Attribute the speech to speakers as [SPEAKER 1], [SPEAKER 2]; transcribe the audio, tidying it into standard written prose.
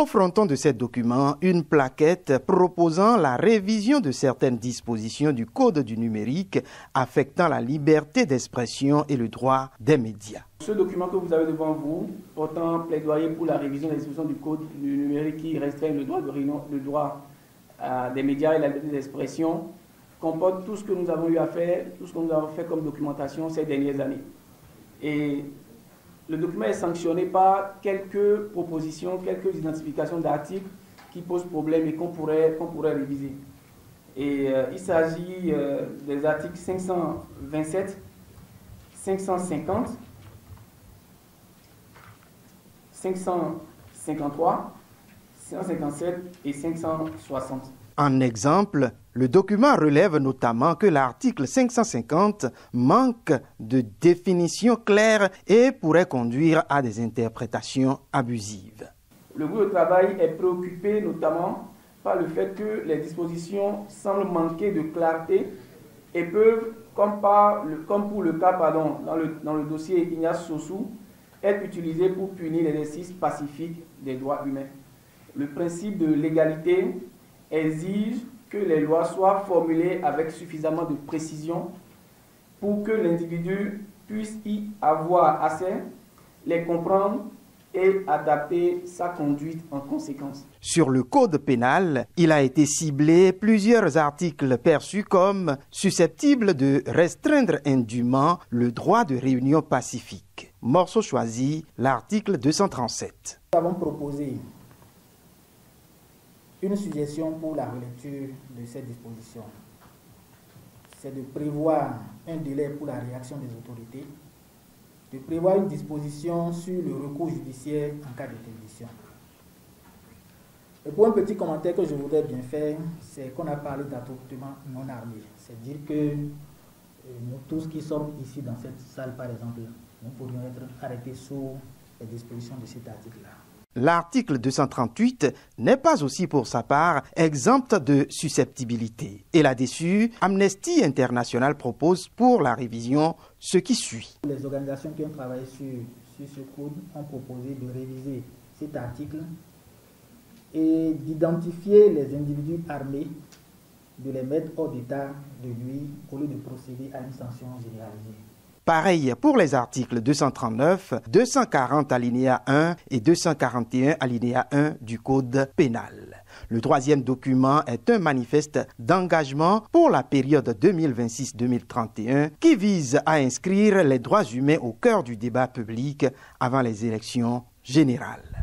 [SPEAKER 1] Au fronton de ces documents, une plaquette proposant la révision de certaines dispositions du Code du numérique affectant la liberté d'expression et le droit des médias.
[SPEAKER 2] Ce document que vous avez devant vous, portant plaidoyer pour la révision des dispositions du Code du numérique qui restreignent le droit des médias et la liberté d'expression, comporte tout ce que nous avons eu à faire, tout ce que nous avons fait comme documentation ces dernières années. Et le document est sanctionné par quelques propositions, quelques identifications d'articles qui posent problème et qu'on pourrait réviser. Et il s'agit des articles 527, 550, 553, 557 et 560.
[SPEAKER 1] En exemple, le document relève notamment que l'article 550 manque de définition claire et pourrait conduire à des interprétations abusives.
[SPEAKER 2] Le groupe de travail est préoccupé notamment par le fait que les dispositions semblent manquer de clarté et peuvent, comme pour le cas dans le dossier Ignace Sossou, être utilisées pour punir l'exercice pacifique des droits humains. Le principe de légalité exige que les lois soient formulées avec suffisamment de précision pour que l'individu puisse y avoir accès, les comprendre et adapter sa conduite en conséquence.
[SPEAKER 1] Sur le code pénal, il a été ciblé plusieurs articles perçus comme susceptibles de restreindre indûment le droit de réunion pacifique. Morceau choisi, l'article 237.
[SPEAKER 3] Nous avons proposé une suggestion pour la relecture de cette disposition. C'est de prévoir un délai pour la réaction des autorités, de prévoir une disposition sur le recours judiciaire en cas d'interdiction. Et pour un petit commentaire que je voudrais bien faire, c'est qu'on a parlé d'attroupement non armé. C'est-à-dire que nous tous qui sommes ici dans cette salle, par exemple, nous pourrions être arrêtés sous les dispositions de cet article-là.
[SPEAKER 1] L'article 238 n'est pas aussi pour sa part exempt de susceptibilité. Et là-dessus, Amnesty International propose pour la révision ce qui suit.
[SPEAKER 3] Les organisations qui ont travaillé sur ce code ont proposé de réviser cet article et d'identifier les individus armés, de les mettre hors d'état de nuire au lieu de procéder à une sanction généralisée.
[SPEAKER 1] Pareil pour les articles 239, 240 alinéa 1 et 241 alinéa 1 du Code pénal. Le troisième document est un manifeste d'engagement pour la période 2026-2031 qui vise à inscrire les droits humains au cœur du débat public avant les élections générales.